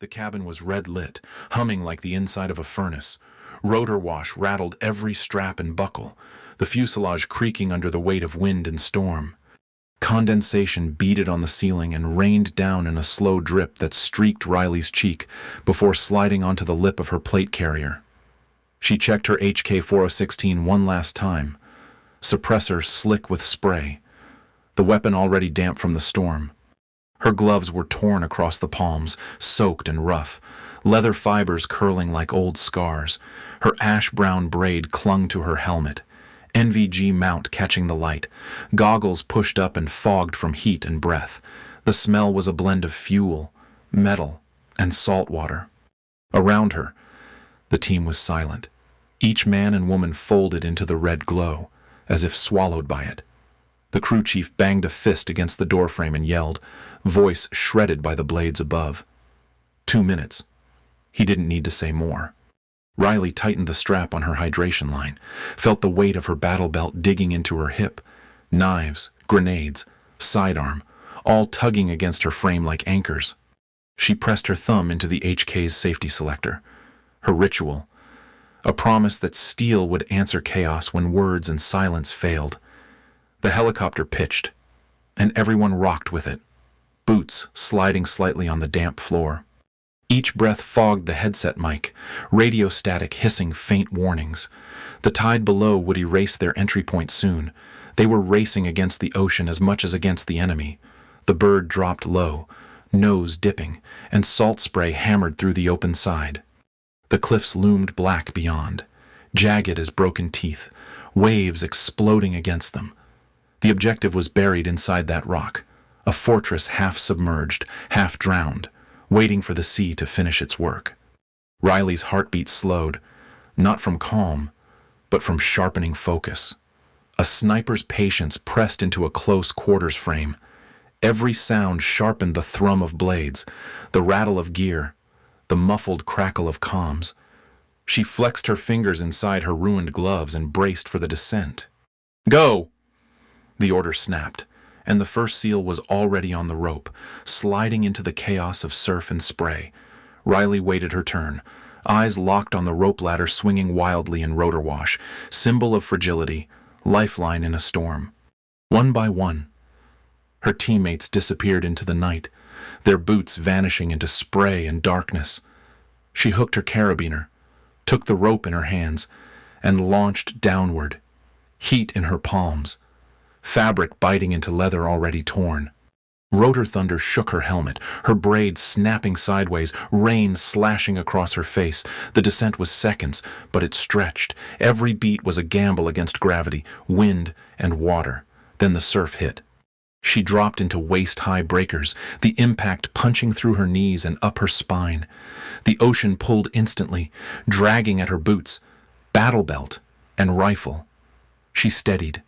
The cabin was red-lit, humming like the inside of a furnace. Rotor wash rattled every strap and buckle, the fuselage creaking under the weight of wind and storm. Condensation beaded on the ceiling and rained down in a slow drip that streaked Riley's cheek before sliding onto the lip of her plate carrier. She checked her HK-4016 one last time, suppressor slick with spray, the weapon already damp from the storm. Her gloves were torn across the palms, soaked and rough, leather fibers curling like old scars. Her ash-brown braid clung to her helmet, NVG mount catching the light, goggles pushed up and fogged from heat and breath. The smell was a blend of fuel, metal, and salt water. Around her, the team was silent, each man and woman folded into the red glow, as if swallowed by it. The crew chief banged a fist against the doorframe and yelled, voice shredded by the blades above. 2 minutes. He didn't need to say more. Riley tightened the strap on her hydration line, felt the weight of her battle belt digging into her hip. Knives, grenades, sidearm, all tugging against her frame like anchors. She pressed her thumb into the HK's safety selector. Her ritual. A promise that steel would answer chaos when words and silence failed. The helicopter pitched, and everyone rocked with it, boots sliding slightly on the damp floor. Each breath fogged the headset mic, radio static hissing faint warnings. The tide below would erase their entry point soon. They were racing against the ocean as much as against the enemy. The bird dropped low, nose dipping, and salt spray hammered through the open side. The cliffs loomed black beyond, jagged as broken teeth, waves exploding against them. The objective was buried inside that rock, a fortress half submerged, half drowned, waiting for the sea to finish its work. Riley's heartbeat slowed, not from calm, but from sharpening focus. A sniper's patience pressed into a close quarters frame. Every sound sharpened the thrum of blades, the rattle of gear, the muffled crackle of comms. She flexed her fingers inside her ruined gloves and braced for the descent. Go! The order snapped, and the first seal was already on the rope, sliding into the chaos of surf and spray. Riley waited her turn, eyes locked on the rope ladder swinging wildly in rotor wash, symbol of fragility, lifeline in a storm. One by one, her teammates disappeared into the night, their boots vanishing into spray and darkness. She hooked her carabiner, took the rope in her hands, and launched downward, heat in her palms, fabric biting into leather already torn. Rotor thunder shook her helmet, her braid snapping sideways, rain slashing across her face. The descent was seconds, but it stretched. Every beat was a gamble against gravity, wind, and water. Then the surf hit. She dropped into waist-high breakers, the impact punching through her knees and up her spine. The ocean pulled instantly, dragging at her boots, battle belt, and rifle. She steadied,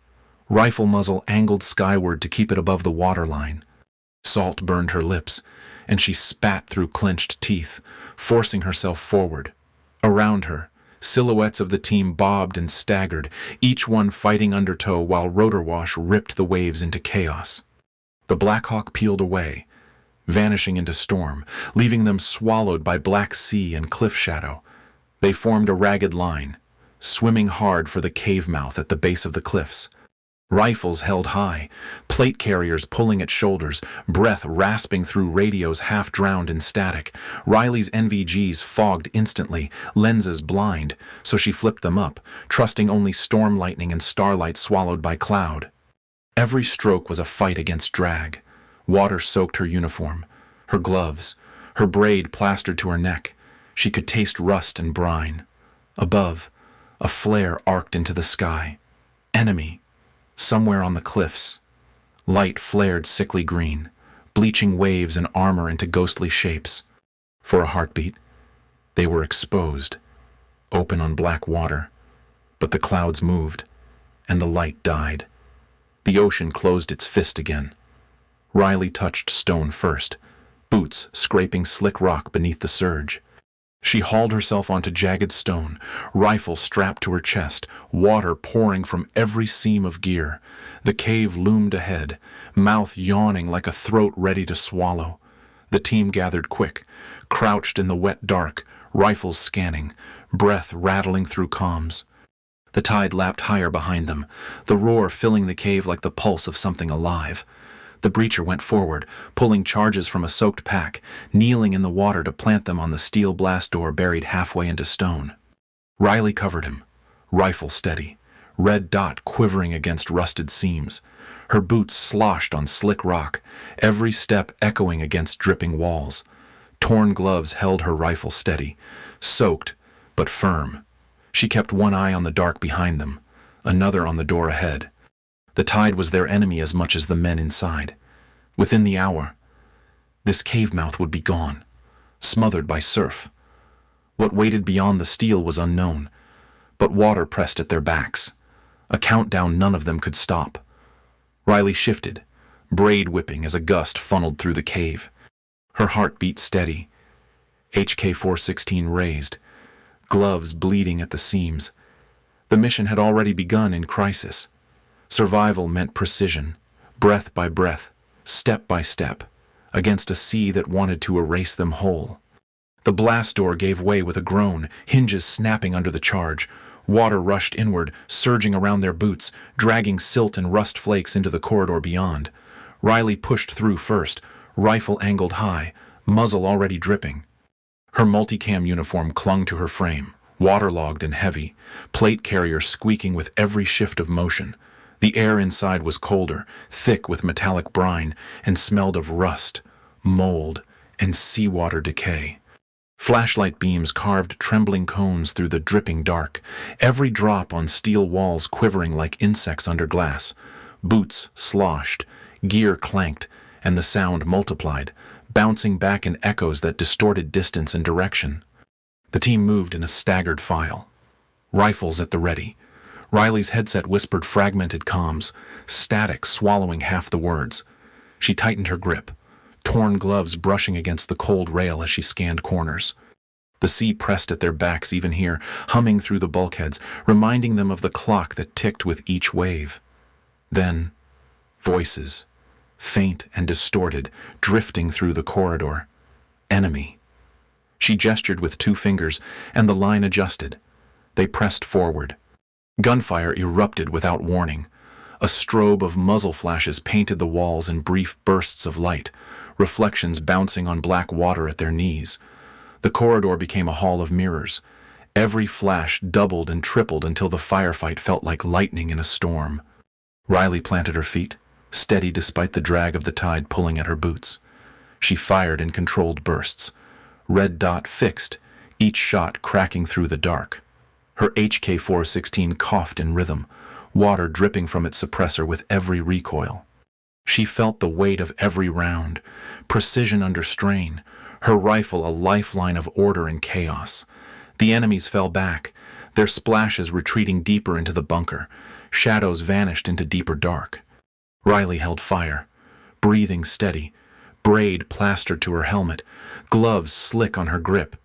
rifle muzzle angled skyward to keep it above the waterline. Salt burned her lips, and she spat through clenched teeth, forcing herself forward. Around her, silhouettes of the team bobbed and staggered, each one fighting undertow while rotor wash ripped the waves into chaos. The Black Hawk peeled away, vanishing into storm, leaving them swallowed by black sea and cliff shadow. They formed a ragged line, swimming hard for the cave mouth at the base of the cliffs. Rifles held high, plate carriers pulling at shoulders, breath rasping through radios half drowned in static. Riley's NVGs fogged instantly, lenses blind, so she flipped them up, trusting only storm lightning and starlight swallowed by cloud. Every stroke was a fight against drag. Water soaked her uniform, her gloves, her braid plastered to her neck. She could taste rust and brine. Above, a flare arced into the sky. Enemy. Somewhere on the cliffs. Light flared sickly green, bleaching waves and armor into ghostly shapes. For a heartbeat, they were exposed, open on black water. But the clouds moved, and the light died. The ocean closed its fist again. Riley touched stone first, boots scraping slick rock beneath the surge. She hauled herself onto jagged stone, rifle strapped to her chest, water pouring from every seam of gear. The cave loomed ahead, mouth yawning like a throat ready to swallow. The team gathered quick, crouched in the wet dark, rifles scanning, breath rattling through comms. The tide lapped higher behind them, the roar filling the cave like the pulse of something alive. The breacher went forward, pulling charges from a soaked pack, kneeling in the water to plant them on the steel blast door buried halfway into stone. Riley covered him, rifle steady, red dot quivering against rusted seams. Her boots sloshed on slick rock, every step echoing against dripping walls. Torn gloves held her rifle steady, soaked but firm. She kept one eye on the dark behind them, another on the door ahead. The tide was their enemy as much as the men inside. Within the hour, this cave mouth would be gone, smothered by surf. What waited beyond the steel was unknown, but water pressed at their backs, a countdown none of them could stop. Riley shifted, braid whipping as a gust funneled through the cave. Her heart beat steady, HK-416 raised, gloves bleeding at the seams. The mission had already begun in crisis. Survival meant precision, breath by breath, step by step, against a sea that wanted to erase them whole. The blast door gave way with a groan, hinges snapping under the charge. Water rushed inward, surging around their boots, dragging silt and rust flakes into the corridor beyond. Riley pushed through first, rifle angled high, muzzle already dripping. Her multicam uniform clung to her frame, waterlogged and heavy, plate carrier squeaking with every shift of motion. The air inside was colder, thick with metallic brine, and smelled of rust, mold, and seawater decay. Flashlight beams carved trembling cones through the dripping dark, every drop on steel walls quivering like insects under glass. Boots sloshed, gear clanked, and the sound multiplied, bouncing back in echoes that distorted distance and direction. The team moved in a staggered file, rifles at the ready. Riley's headset whispered fragmented comms, static swallowing half the words. She tightened her grip, torn gloves brushing against the cold rail as she scanned corners. The sea pressed at their backs even here, humming through the bulkheads, reminding them of the clock that ticked with each wave. Then, voices, faint and distorted, drifting through the corridor. Enemy. She gestured with 2 fingers, and the line adjusted. They pressed forward. Gunfire erupted without warning. A strobe of muzzle flashes painted the walls in brief bursts of light, reflections bouncing on black water at their knees. The corridor became a hall of mirrors. Every flash doubled and tripled until the firefight felt like lightning in a storm. Riley planted her feet, steady despite the drag of the tide pulling at her boots. She fired in controlled bursts. Red dot fixed, each shot cracking through the dark. Her HK-416 coughed in rhythm, water dripping from its suppressor with every recoil. She felt the weight of every round, precision under strain, her rifle a lifeline of order in chaos. The enemies fell back, their splashes retreating deeper into the bunker. Shadows vanished into deeper dark. Riley held fire, breathing steady, braid plastered to her helmet, gloves slick on her grip.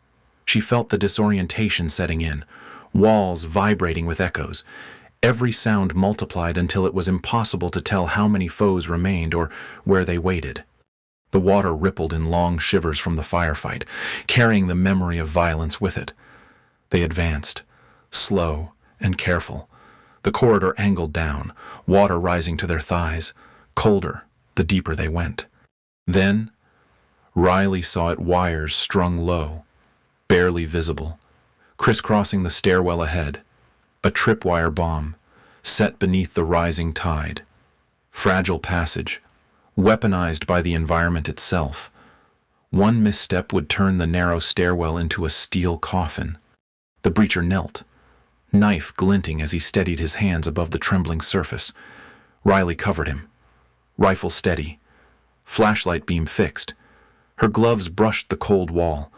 She felt the disorientation setting in, walls vibrating with echoes. Every sound multiplied until it was impossible to tell how many foes remained or where they waited. The water rippled in long shivers from the firefight, carrying the memory of violence with it. They advanced, slow and careful. The corridor angled down, water rising to their thighs, colder the deeper they went. Then, Riley saw it wires strung low, barely visible, crisscrossing the stairwell ahead. A tripwire bomb, set beneath the rising tide. Fragile passage, weaponized by the environment itself. One misstep would turn the narrow stairwell into a steel coffin. The breacher knelt, knife glinting as he steadied his hands above the trembling surface. Riley covered him, rifle steady, flashlight beam fixed. Her gloves brushed the cold wall,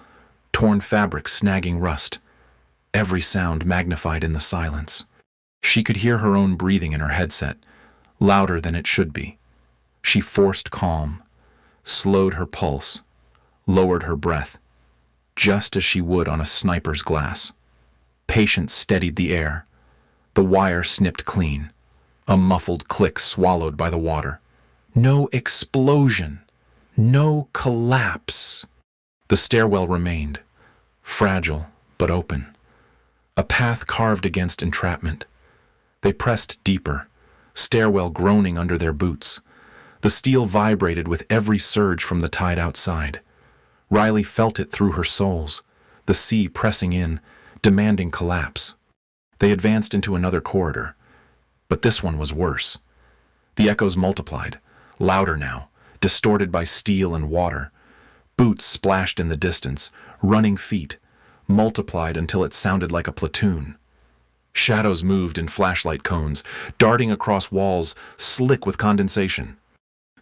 torn fabric snagging rust. Every sound magnified in the silence. She could hear her own breathing in her headset, louder than it should be. She forced calm, slowed her pulse, lowered her breath, just as she would on a sniper's glass. Patience steadied the air. The wire snipped clean. A muffled click swallowed by the water. No explosion. No collapse. The stairwell remained, fragile but open, a path carved against entrapment. They pressed deeper, stairwell groaning under their boots. The steel vibrated with every surge from the tide outside. Riley felt it through her soles, the sea pressing in, demanding collapse. They advanced into another corridor, but this one was worse. The echoes multiplied, louder now, distorted by steel and water. Boots splashed in the distance, running feet, multiplied until it sounded like a platoon. Shadows moved in flashlight cones, darting across walls, slick with condensation.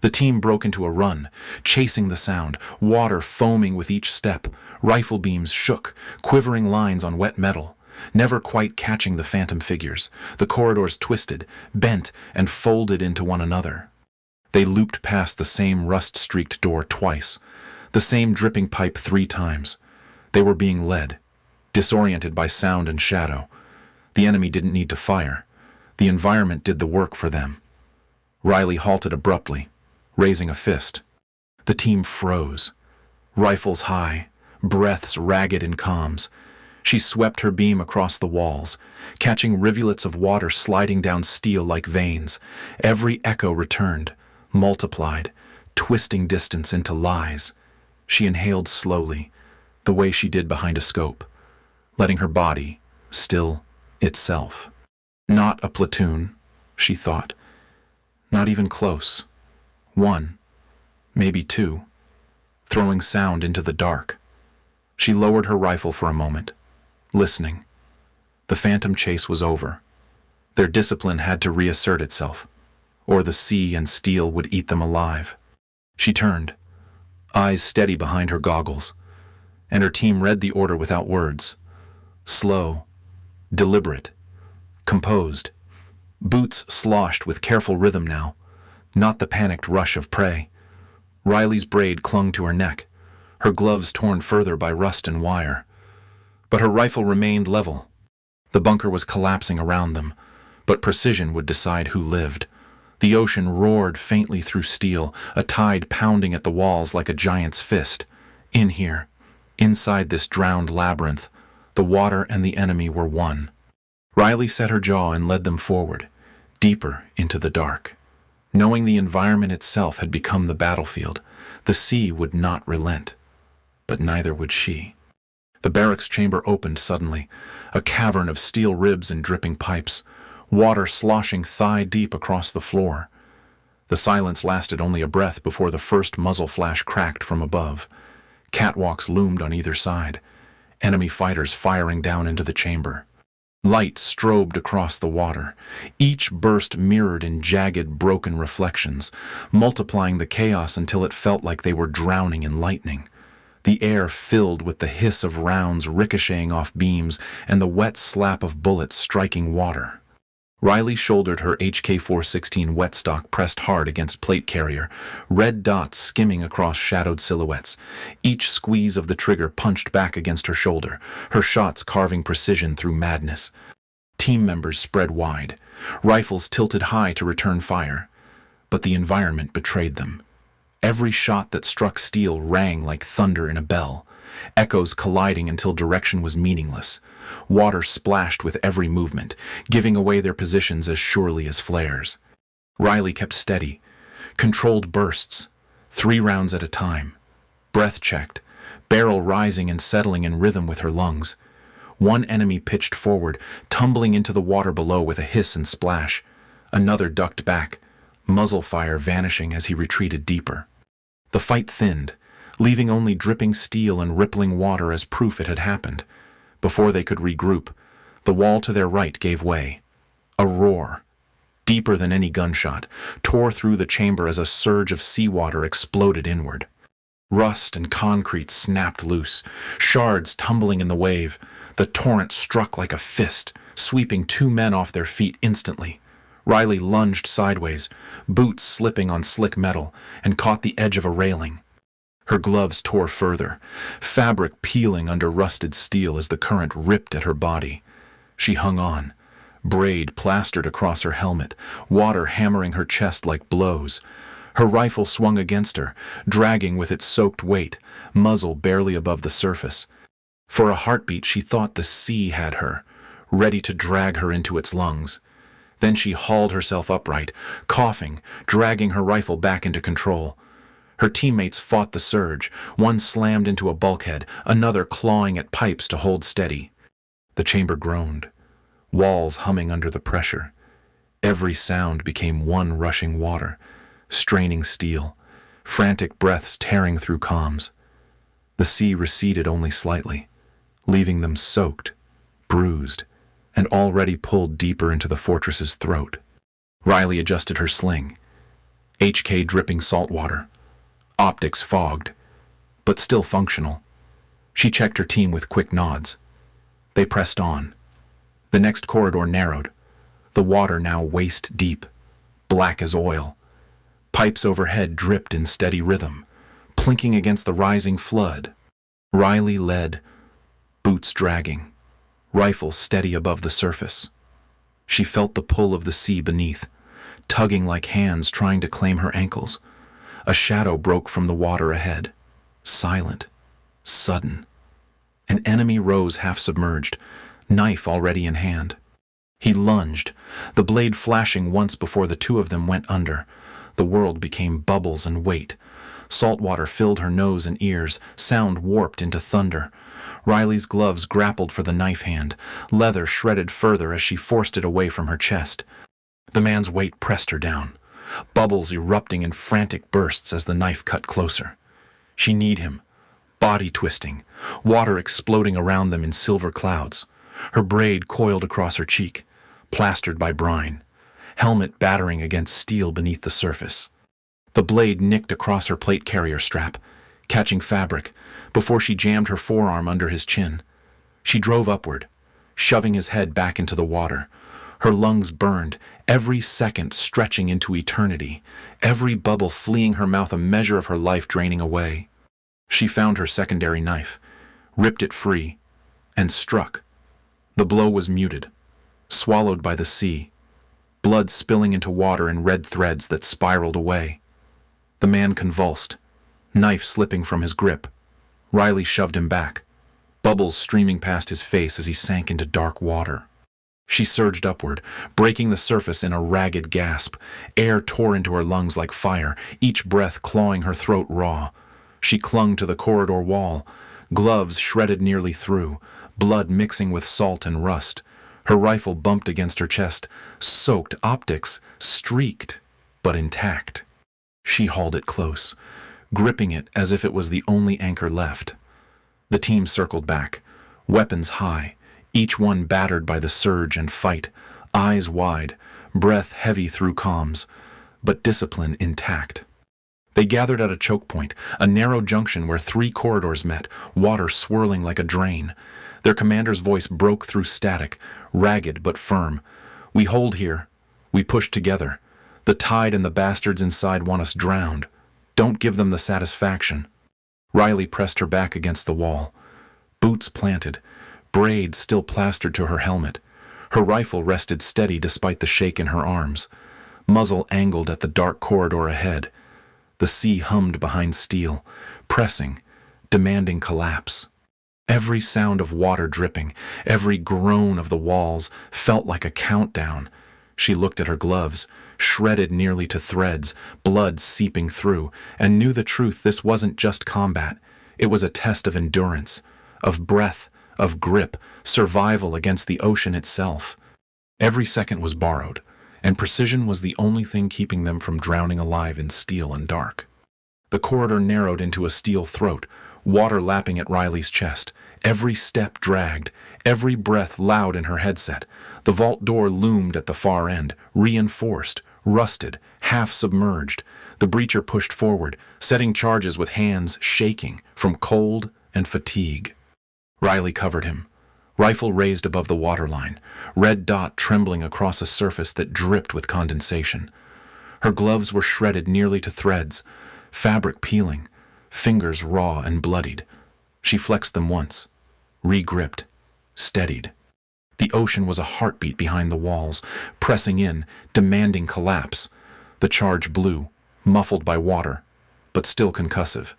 The team broke into a run, chasing the sound, water foaming with each step. Rifle beams shook, quivering lines on wet metal, never quite catching the phantom figures. The corridors twisted, bent, and folded into one another. They looped past the same rust-streaked door twice, the same dripping pipe 3 times. They were being led, disoriented by sound and shadow. The enemy didn't need to fire. The environment did the work for them. Riley halted abruptly, raising a fist. The team froze, rifles high, breaths ragged in calms. She swept her beam across the walls, catching rivulets of water sliding down steel like veins. Every echo returned, multiplied, twisting distance into lies. She inhaled slowly, the way she did behind a scope, letting her body still itself. Not a platoon, she thought. Not even close. 1, maybe 2, throwing sound into the dark. She lowered her rifle for a moment, listening. The phantom chase was over. Their discipline had to reassert itself, or the sea and steel would eat them alive. She turned, eyes steady behind her goggles, and her team read the order without words. Slow, deliberate, composed. Boots sloshed with careful rhythm now, not the panicked rush of prey. Riley's braid clung to her neck, her gloves torn further by rust and wire. But her rifle remained level. The bunker was collapsing around them, but precision would decide who lived. The ocean roared faintly through steel, a tide pounding at the walls like a giant's fist. In here, inside this drowned labyrinth, the water and the enemy were one. Riley set her jaw and led them forward, deeper into the dark. Knowing the environment itself had become the battlefield, the sea would not relent. But neither would she. The barracks chamber opened suddenly, a cavern of steel ribs and dripping pipes, water sloshing thigh-deep across the floor. The silence lasted only a breath before the first muzzle flash cracked from above. Catwalks loomed on either side, enemy fighters firing down into the chamber. Light strobed across the water, each burst mirrored in jagged, broken reflections, multiplying the chaos until it felt like they were drowning in lightning. The air filled with the hiss of rounds ricocheting off beams and the wet slap of bullets striking water. Riley shouldered her HK-416 wetstock pressed hard against plate carrier, red dots skimming across shadowed silhouettes. Each squeeze of the trigger punched back against her shoulder, her shots carving precision through madness. Team members spread wide, rifles tilted high to return fire, but the environment betrayed them. Every shot that struck steel rang like thunder in a bell, echoes colliding until direction was meaningless. Water splashed with every movement, giving away their positions as surely as flares. Riley kept steady, controlled bursts, 3 rounds at a time. Breath checked, barrel rising and settling in rhythm with her lungs. One enemy pitched forward, tumbling into the water below with a hiss and splash. Another ducked back, muzzle fire vanishing as he retreated deeper. The fight thinned, leaving only dripping steel and rippling water as proof it had happened. Before they could regroup, the wall to their right gave way. A roar, deeper than any gunshot, tore through the chamber as a surge of seawater exploded inward. Rust and concrete snapped loose, shards tumbling in the wave. The torrent struck like a fist, sweeping 2 men off their feet instantly. Riley lunged sideways, boots slipping on slick metal, and caught the edge of a railing. Her gloves tore further, fabric peeling under rusted steel as the current ripped at her body. She hung on, braid plastered across her helmet, water hammering her chest like blows. Her rifle swung against her, dragging with its soaked weight, muzzle barely above the surface. For a heartbeat, she thought the sea had her, ready to drag her into its lungs. Then she hauled herself upright, coughing, dragging her rifle back into control. Her teammates fought the surge, one slammed into a bulkhead, another clawing at pipes to hold steady. The chamber groaned, walls humming under the pressure. Every sound became one rushing water, straining steel, frantic breaths tearing through comms. The sea receded only slightly, leaving them soaked, bruised, and already pulled deeper into the fortress's throat. Riley adjusted her sling, HK dripping salt water, optics fogged, but still functional. She checked her team with quick nods. They pressed on. The next corridor narrowed, the water now waist deep, black as oil. Pipes overhead dripped in steady rhythm, plinking against the rising flood. Riley led, boots dragging, rifle steady above the surface. She felt the pull of the sea beneath, tugging like hands trying to claim her ankles. A shadow broke from the water ahead, silent, sudden. An enemy rose half submerged, knife already in hand. He lunged, the blade flashing once before the two of them went under. The world became bubbles and weight. Salt water filled her nose and ears, sound warped into thunder. Riley's gloves grappled for the knife hand, leather shredded further as she forced it away from her chest. The man's weight pressed her down, bubbles erupting in frantic bursts as the knife cut closer. She kneed him, body twisting, water exploding around them in silver clouds. Her braid coiled across her cheek, plastered by brine, helmet battering against steel beneath the surface. The blade nicked across her plate carrier strap, catching fabric, before she jammed her forearm under his chin. She drove upward, shoving his head back into the water. Her lungs burned, every second stretching into eternity, every bubble fleeing her mouth, a measure of her life draining away. She found her secondary knife, ripped it free, and struck. The blow was muted, swallowed by the sea, blood spilling into water in red threads that spiraled away. The man convulsed, knife slipping from his grip. Riley shoved him back, bubbles streaming past his face as he sank into dark water. She surged upward, breaking the surface in a ragged gasp. Air tore into her lungs like fire, each breath clawing her throat raw. She clung to the corridor wall, gloves shredded nearly through, blood mixing with salt and rust. Her rifle bumped against her chest, soaked, optics streaked, but intact. She hauled it close, gripping it as if it was the only anchor left. The team circled back, weapons high, each one battered by the surge and fight, eyes wide, breath heavy through comms, but discipline intact. They gathered at a choke point, a narrow junction where three corridors met, water swirling like a drain. Their commander's voice broke through static, ragged but firm. "We hold here. We push together. The tide and the bastards inside want us drowned. Don't give them the satisfaction." Riley pressed her back against the wall. Boots planted, braid still plastered to her helmet. Her rifle rested steady despite the shake in her arms. Muzzle angled at the dark corridor ahead. The sea hummed behind steel, pressing, demanding collapse. Every sound of water dripping, every groan of the walls felt like a countdown. She looked at her gloves, shredded nearly to threads, blood seeping through, and knew the truth. This wasn't just combat. It was a test of endurance, of breath, of grip, survival against the ocean itself. Every second was borrowed, and precision was the only thing keeping them from drowning alive in steel and dark. The corridor narrowed into a steel throat, water lapping at Riley's chest. Every step dragged, every breath loud in her headset. The vault door loomed at the far end, reinforced, rusted, half submerged. The breacher pushed forward, setting charges with hands shaking from cold and fatigue. Riley covered him, rifle raised above the waterline, red dot trembling across a surface that dripped with condensation. Her gloves were shredded nearly to threads, fabric peeling, fingers raw and bloodied. She flexed them once, re-gripped, steadied. The ocean was a heartbeat behind the walls, pressing in, demanding collapse. The charge blew, muffled by water, but still concussive.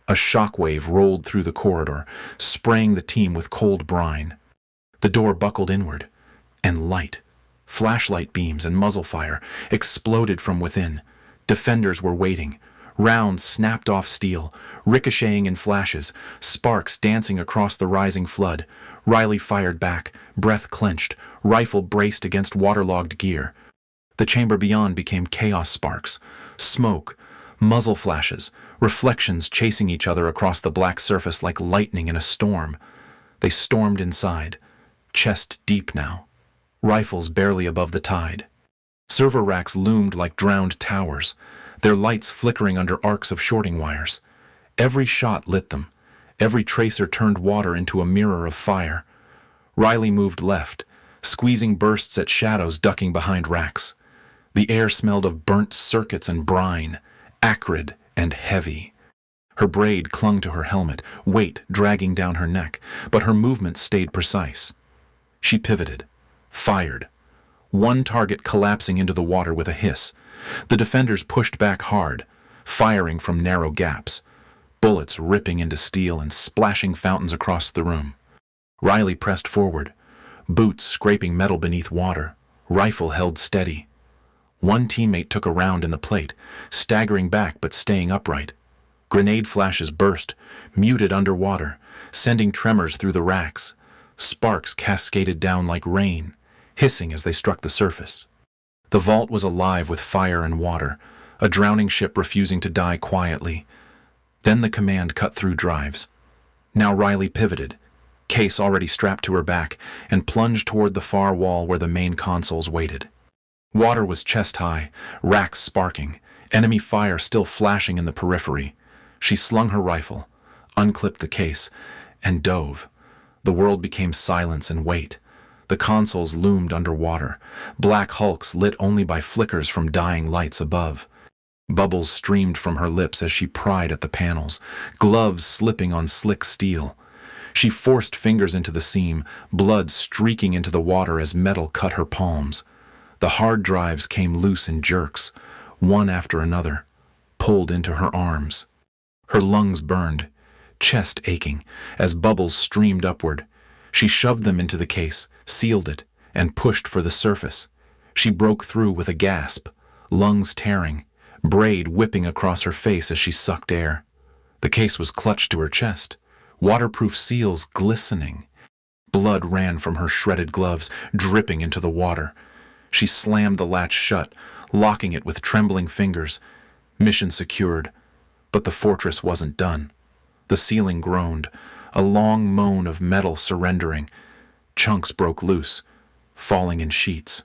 A shockwave rolled through the corridor, spraying the team with cold brine. The door buckled inward, and light, flashlight beams and muzzle fire, exploded from within. Defenders were waiting. Rounds snapped off steel, ricocheting in flashes, sparks dancing across the rising flood. Riley fired back, breath clenched, rifle braced against waterlogged gear. The chamber beyond became chaos sparks, smoke, muzzle flashes, reflections chasing each other across the black surface like lightning in a storm. They stormed inside, chest deep now, rifles barely above the tide. Server racks loomed like drowned towers, their lights flickering under arcs of shorting wires. Every shot lit them. Every tracer turned water into a mirror of fire. Riley moved left, squeezing bursts at shadows ducking behind racks. The air smelled of burnt circuits and brine, acrid and heavy. Her braid clung to her helmet, weight dragging down her neck, but her movement stayed precise. She pivoted, fired. One target collapsing into the water with a hiss. The defenders pushed back hard, firing from narrow gaps, bullets ripping into steel and splashing fountains across the room. Riley pressed forward, boots scraping metal beneath water, rifle held steady. One teammate took a round in the plate, staggering back but staying upright. Grenade flashes burst, muted underwater, sending tremors through the racks. Sparks cascaded down like rain, hissing as they struck the surface. The vault was alive with fire and water, a drowning ship refusing to die quietly. Then the command cut through drives. Now Riley pivoted, case already strapped to her back, and plunged toward the far wall where the main consoles waited. Water was chest high, racks sparking, enemy fire still flashing in the periphery. She slung her rifle, unclipped the case, and dove. The world became silence and weight. The consoles loomed underwater, black hulks lit only by flickers from dying lights above. Bubbles streamed from her lips as she pried at the panels, gloves slipping on slick steel. She forced fingers into the seam, blood streaking into the water as metal cut her palms. The hard drives came loose in jerks, one after another, pulled into her arms. Her lungs burned, chest aching, as bubbles streamed upward. She shoved them into the case, sealed it, and pushed for the surface. She broke through with a gasp, lungs tearing, braid whipping across her face as she sucked air. The case was clutched to her chest, waterproof seals glistening. Blood ran from her shredded gloves, dripping into the water. She slammed the latch shut, locking it with trembling fingers. Mission secured, but the fortress wasn't done. The ceiling groaned, a long moan of metal surrendering. Chunks broke loose, falling in sheets.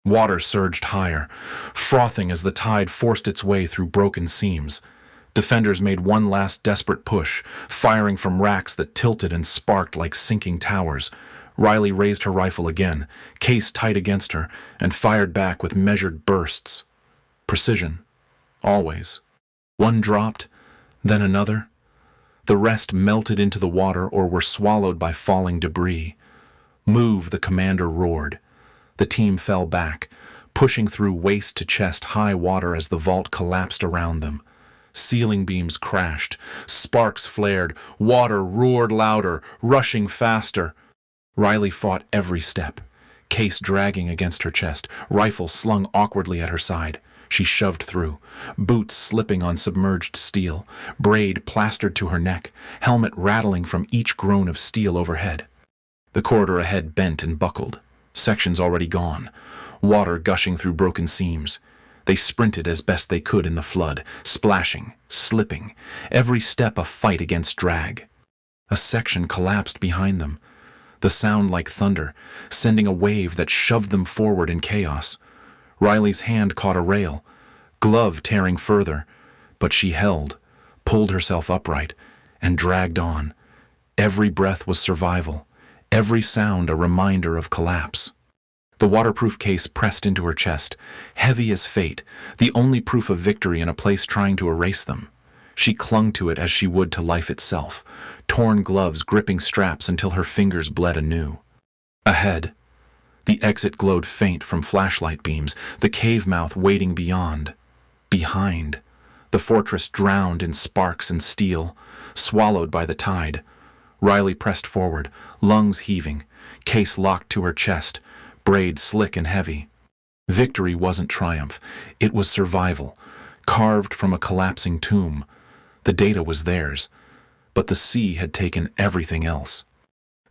Water surged higher, frothing as the tide forced its way through broken seams. Defenders made one last desperate push, firing from racks that tilted and sparked like sinking towers. Riley raised her rifle again, case tight against her, and fired back with measured bursts. Precision, always. One dropped, then another. The rest melted into the water or were swallowed by falling debris. Move, the commander roared. The team fell back, pushing through waist-to-chest high water as the vault collapsed around them. Ceiling beams crashed, sparks flared, water roared louder, rushing faster. Riley fought every step, case dragging against her chest, rifle slung awkwardly at her side. She shoved through, boots slipping on submerged steel, braid plastered to her neck, helmet rattling from each groan of steel overhead. The corridor ahead bent and buckled, sections already gone, water gushing through broken seams. They sprinted as best they could in the flood, splashing, slipping, every step a fight against drag. A section collapsed behind them, the sound like thunder, sending a wave that shoved them forward in chaos. Riley's hand caught a rail, glove tearing further, but she held, pulled herself upright, and dragged on. Every breath was survival, every sound a reminder of collapse. The waterproof case pressed into her chest, heavy as fate, the only proof of victory in a place trying to erase them. She clung to it as she would to life itself, torn gloves gripping straps until her fingers bled anew. Ahead, the exit glowed faint from flashlight beams, the cave mouth waiting beyond. Behind, The fortress drowned in sparks and steel, swallowed by the tide. Riley pressed forward, lungs heaving, case locked to her chest, braid slick and heavy. Victory wasn't triumph, it was survival, carved from a collapsing tomb. The data was theirs, but the sea had taken everything else.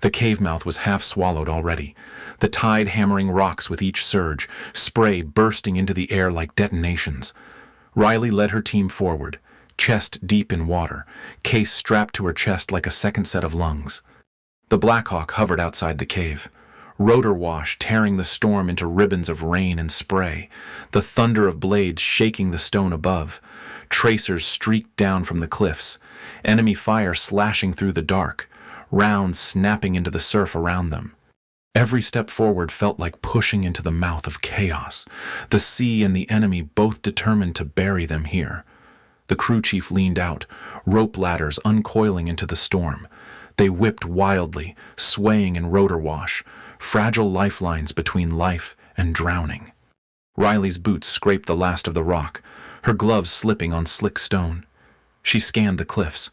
The cave mouth was half swallowed already, the tide hammering rocks with each surge, spray bursting into the air like detonations. Riley led her team forward, chest deep in water, case strapped to her chest like a second set of lungs. The Black Hawk hovered outside the cave, rotor wash tearing the storm into ribbons of rain and spray, the thunder of blades shaking the stone above. Tracers streaked down from the cliffs, enemy fire slashing through the dark, rounds snapping into the surf around them. Every step forward felt like pushing into the mouth of chaos, the sea and the enemy both determined to bury them here. The crew chief leaned out, rope ladders uncoiling into the storm. They whipped wildly, swaying in rotor wash, fragile lifelines between life and drowning. Riley's boots scraped the last of the rock, her gloves slipping on slick stone. She scanned the cliffs,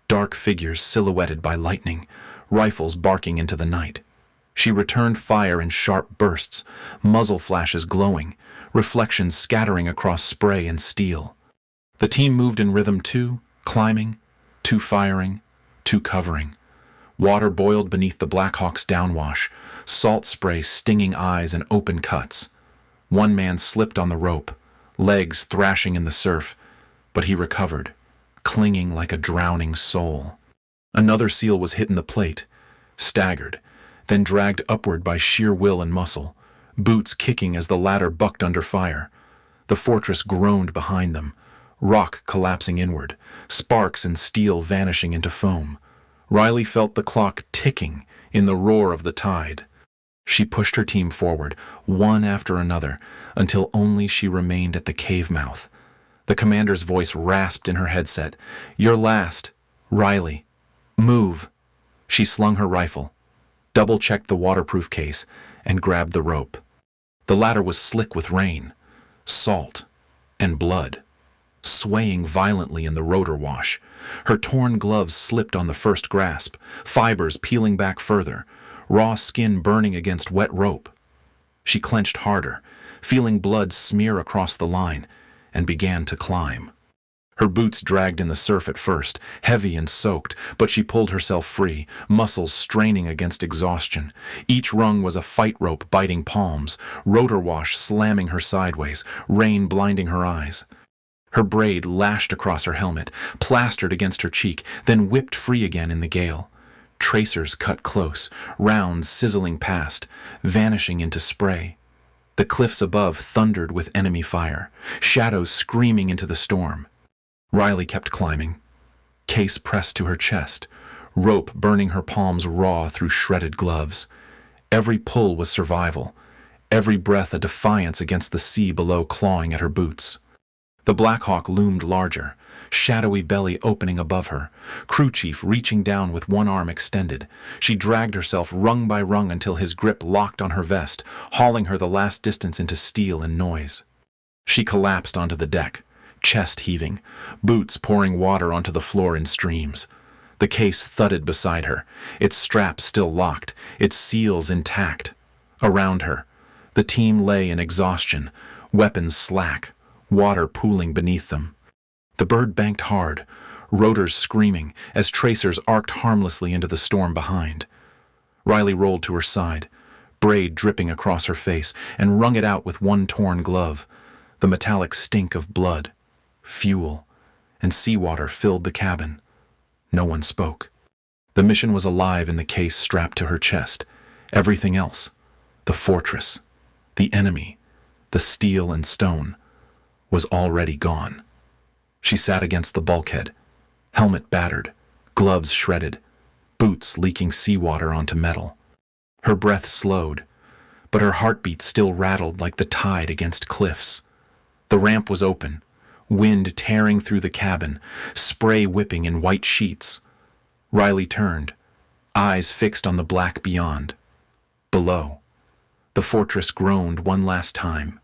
dark figures silhouetted by lightning, rifles barking into the night. She returned fire in sharp bursts, muzzle flashes glowing, reflections scattering across spray and steel. The team moved in rhythm, two climbing, two firing, two covering. Water boiled beneath the Black Hawk's downwash, salt spray stinging eyes and open cuts. One man slipped on the rope, legs thrashing in the surf, but he recovered, clinging like a drowning soul. Another seal was hit in the plate, staggered, then dragged upward by sheer will and muscle, boots kicking as the ladder bucked under fire. The fortress groaned behind them, rock collapsing inward, sparks and steel vanishing into foam. Riley felt the clock ticking in the roar of the tide. She pushed her team forward, one after another, until only she remained at the cave mouth. The commander's voice rasped in her headset. "You're last. Riley. Move." She slung her rifle, double-checked the waterproof case, and grabbed the rope. The ladder was slick with rain, salt, and blood, swaying violently in the rotor wash. Her torn gloves slipped on the first grasp, fibers peeling back further, raw skin burning against wet rope. She clenched harder, feeling blood smear across the line, and began to climb. Her boots dragged in the surf at first, heavy and soaked, but she pulled herself free, muscles straining against exhaustion. Each rung was a fight rope biting palms, rotor wash slamming her sideways, rain blinding her eyes. Her braid lashed across her helmet, plastered against her cheek, then whipped free again in the gale. Tracers cut close, rounds sizzling past, vanishing into spray. The cliffs above thundered with enemy fire, shadows screaming into the storm. Riley kept climbing, case pressed to her chest, rope burning her palms raw through shredded gloves. Every pull was survival, every breath a defiance against the sea below clawing at her boots. The Black Hawk loomed larger, shadowy belly opening above her, crew chief reaching down with one arm extended. She dragged herself rung by rung until his grip locked on her vest, hauling her the last distance into steel and noise. She collapsed onto the deck, chest heaving, boots pouring water onto the floor in streams. The case thudded beside her, its straps still locked, its seals intact. Around her, the team lay in exhaustion, weapons slack, water pooling beneath them. The bird banked hard, rotors screaming as tracers arced harmlessly into the storm behind. Riley rolled to her side, braid dripping across her face, and wrung it out with one torn glove. The metallic stink of blood, fuel, and seawater filled the cabin. No one spoke. The mission was alive in the case strapped to her chest. Everything else, the fortress, the enemy, the steel and stone, was already gone. She sat against the bulkhead, helmet battered, gloves shredded, boots leaking seawater onto metal. Her breath slowed, but her heartbeat still rattled like the tide against cliffs. The ramp was open, wind tearing through the cabin, spray whipping in white sheets. Riley turned, eyes fixed on the black beyond. Below, the fortress groaned one last time.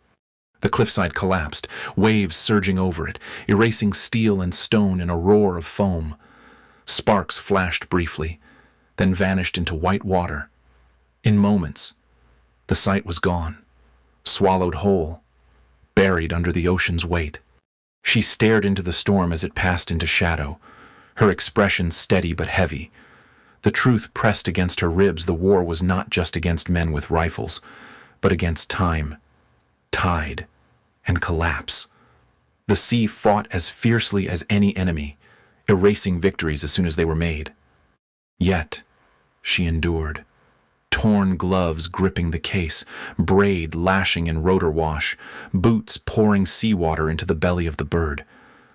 The cliffside collapsed, waves surging over it, erasing steel and stone in a roar of foam. Sparks flashed briefly, then vanished into white water. In moments, the site was gone, swallowed whole, buried under the ocean's weight. She stared into the storm as it passed into shadow, her expression steady but heavy. The truth pressed against her ribs. The war was not just against men with rifles, but against time, tide, and collapse. The sea fought as fiercely as any enemy, erasing victories as soon as they were made. Yet, she endured. Torn gloves gripping the case, braid lashing in rotor wash, boots pouring seawater into the belly of the bird.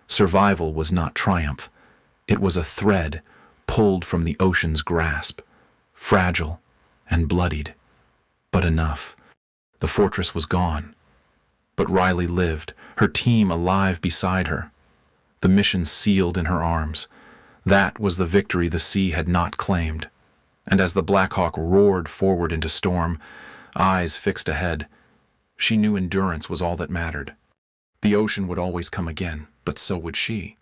Survival was not triumph. It was a thread pulled from the ocean's grasp, fragile and bloodied. But enough. The fortress was gone. But Riley lived, her team alive beside her. The mission sealed in her arms. That was the victory the sea had not claimed. And as the Black Hawk roared forward into storm, eyes fixed ahead, she knew endurance was all that mattered. The ocean would always come again, but so would she.